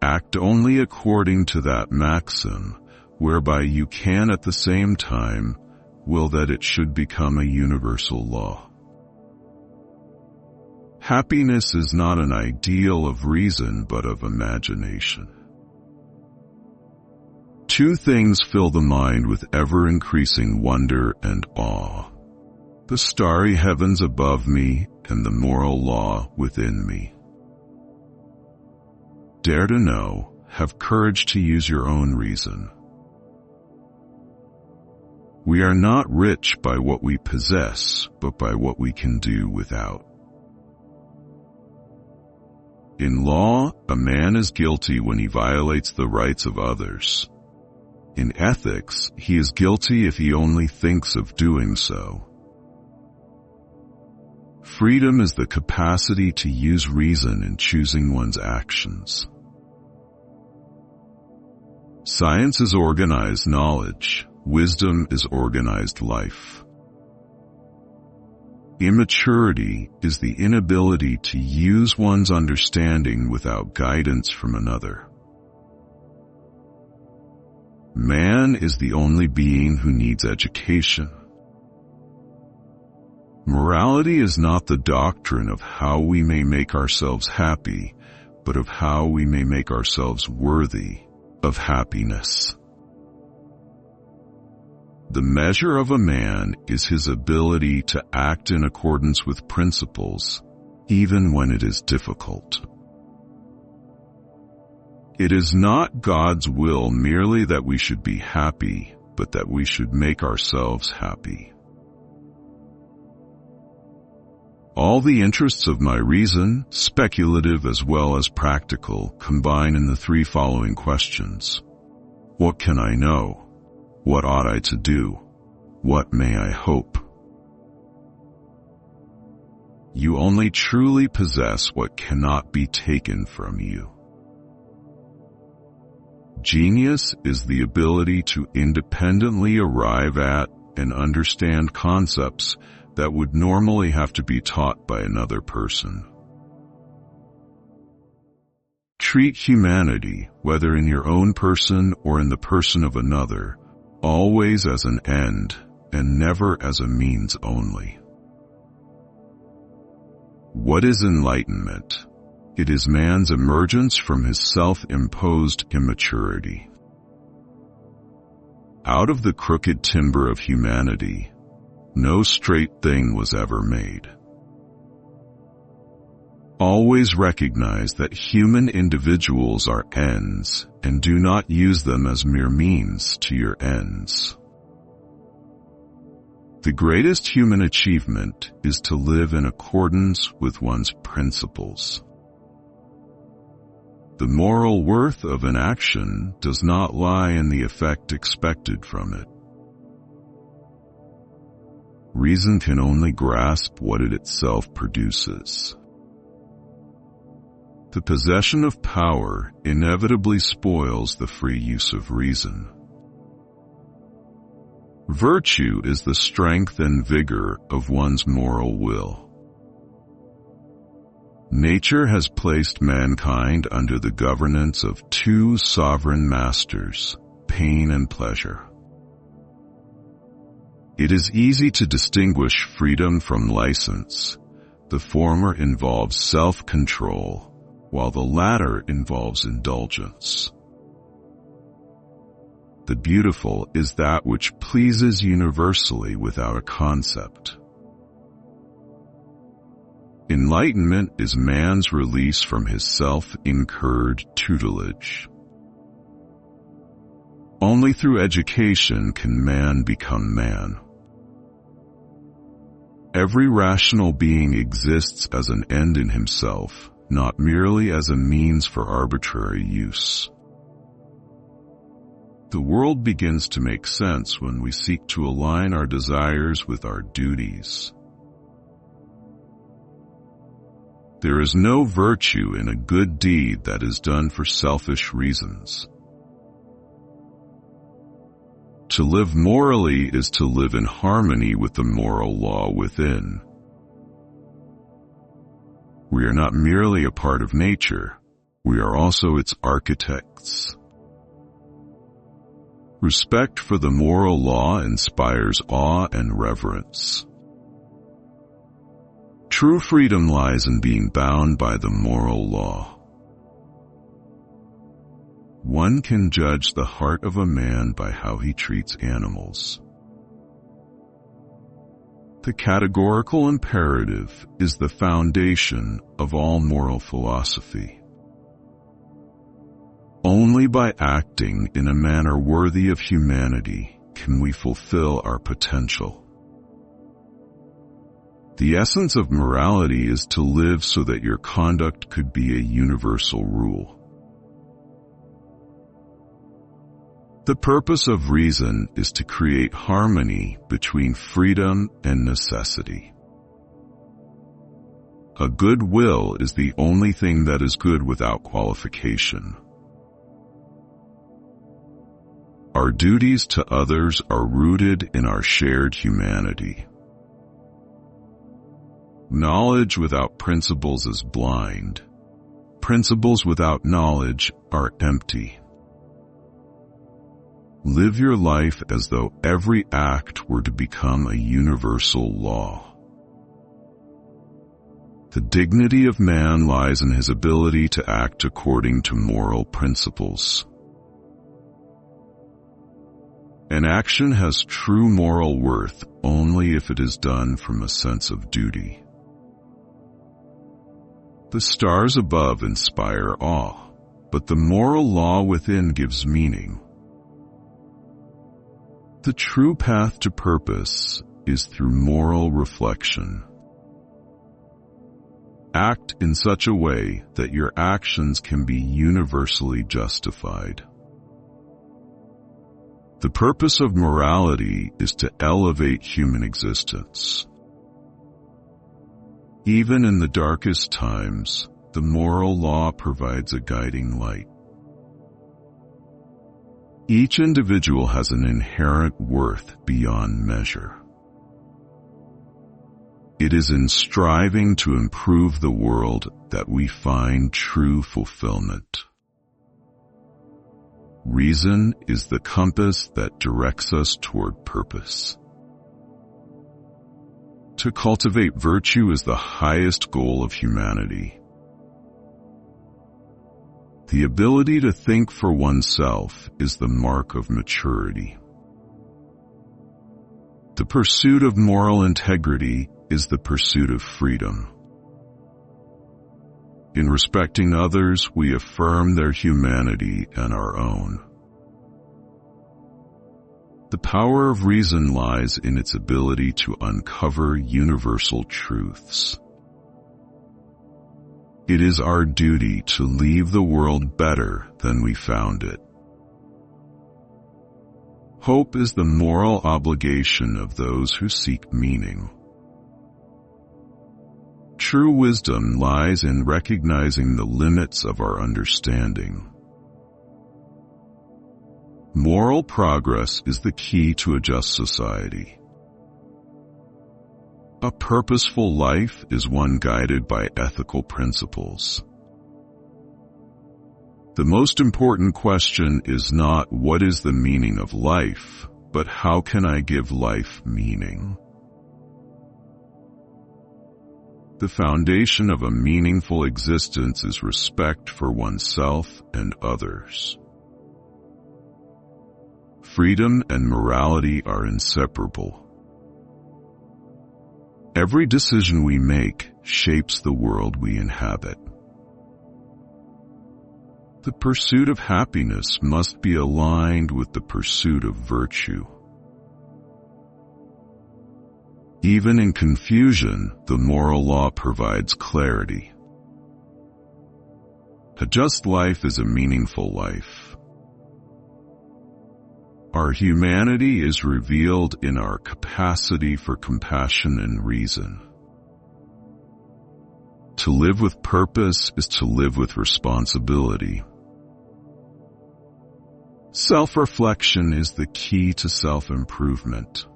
Act only according to that maxim, whereby you can at the same time will that it should become a universal law. Happiness is not an ideal of reason but of imagination. Two things fill the mind with ever-increasing wonder and awe: the starry heavens above me and the moral law within me. Dare to know, have courage to use your own reason. We are not rich by what we possess, but by what we can do without. In law, a man is guilty when he violates the rights of others. In ethics, he is guilty if he only thinks of doing so. Freedom is the capacity to use reason in choosing one's actions. Science is organized knowledge. Wisdom is organized life. Immaturity is the inability to use one's understanding without guidance from another. Man is the only being who needs education. Morality is not the doctrine of how we may make ourselves happy, but of how we may make ourselves worthy of happiness. The measure of a man is his ability to act in accordance with principles, even when it is difficult. It is not God's will merely that we should be happy, but that we should make ourselves happy. All the interests of my reason, speculative as well as practical, combine in the three following questions. What can I know? What ought I to do? What may I hope? You only truly possess what cannot be taken from you. Genius is the ability to independently arrive at and understand concepts that would normally have to be taught by another person. Treat humanity, whether in your own person or in the person of another, always as an end and never as a means only. What is enlightenment? It is man's emergence from his self-imposed immaturity. Out of the crooked timber of humanity, no straight thing was ever made. Always recognize that human individuals are ends and do not use them as mere means to your ends. The greatest human achievement is to live in accordance with one's principles. The moral worth of an action does not lie in the effect expected from it. Reason can only grasp what it itself produces. The possession of power inevitably spoils the free use of reason. Virtue is the strength and vigor of one's moral will. Nature has placed mankind under the governance of two sovereign masters, pain and pleasure. It is easy to distinguish freedom from license. The former involves self-control, while the latter involves indulgence. The beautiful is that which pleases universally without a concept. Enlightenment is man's release from his self-incurred tutelage. Only through education can man become man. Every rational being exists as an end in himself, not merely as a means for arbitrary use. The world begins to make sense when we seek to align our desires with our duties. There is no virtue in a good deed that is done for selfish reasons. To live morally is to live in harmony with the moral law within. We are not merely a part of nature, we are also its architects. Respect for the moral law inspires awe and reverence. True freedom lies in being bound by the moral law. One can judge the heart of a man by how he treats animals. The categorical imperative is the foundation of all moral philosophy. Only by acting in a manner worthy of humanity can we fulfill our potential. The essence of morality is to live so that your conduct could be a universal rule. The purpose of reason is to create harmony between freedom and necessity. A good will is the only thing that is good without qualification. Our duties to others are rooted in our shared humanity. Knowledge without principles is blind. Principles without knowledge are empty. Live your life as though every act were to become a universal law. The dignity of man lies in his ability to act according to moral principles. An action has true moral worth only if it is done from a sense of duty. The stars above inspire awe, but the moral law within gives meaning. The true path to purpose is through moral reflection. Act in such a way that your actions can be universally justified. The purpose of morality is to elevate human existence. Even in the darkest times, the moral law provides a guiding light. Each individual has an inherent worth beyond measure. It is in striving to improve the world that we find true fulfillment. Reason is the compass that directs us toward purpose. To cultivate virtue is the highest goal of humanity. The ability to think for oneself is the mark of maturity. The pursuit of moral integrity is the pursuit of freedom. In respecting others, we affirm their humanity and our own. The power of reason lies in its ability to uncover universal truths. It is our duty to leave the world better than we found it. Hope is the moral obligation of those who seek meaning. True wisdom lies in recognizing the limits of our understanding. Moral progress is the key to a just society. A purposeful life is one guided by ethical principles. The most important question is not what is the meaning of life, but how can I give life meaning? The foundation of a meaningful existence is respect for oneself and others. Freedom and morality are inseparable. Every decision we make shapes the world we inhabit. The pursuit of happiness must be aligned with the pursuit of virtue. Even in confusion, the moral law provides clarity. A just life is a meaningful life. Our humanity is revealed in our capacity for compassion and reason. To live with purpose is to live with responsibility. Self-reflection is the key to self-improvement.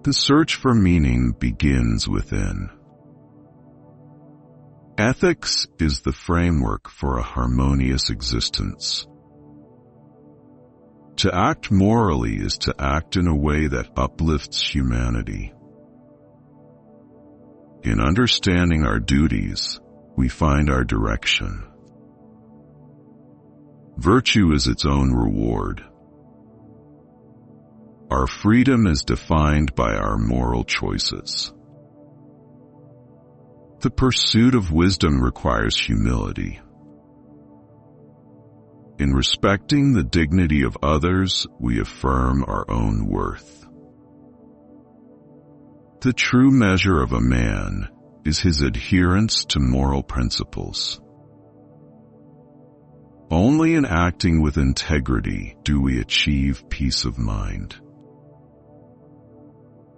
The search for meaning begins within. Ethics is the framework for a harmonious existence. To act morally is to act in a way that uplifts humanity. In understanding our duties, we find our direction. Virtue is its own reward. Our freedom is defined by our moral choices. The pursuit of wisdom requires humility. In respecting the dignity of others, we affirm our own worth. The true measure of a man is his adherence to moral principles. Only in acting with integrity do we achieve peace of mind.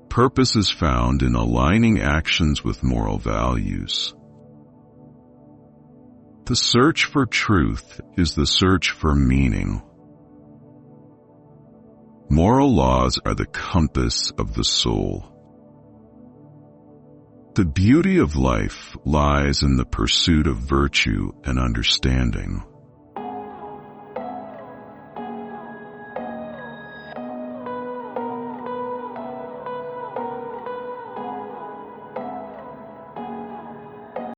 Purpose is found in aligning actions with moral values. The search for truth is the search for meaning. Moral laws are the compass of the soul. The beauty of life lies in the pursuit of virtue and understanding.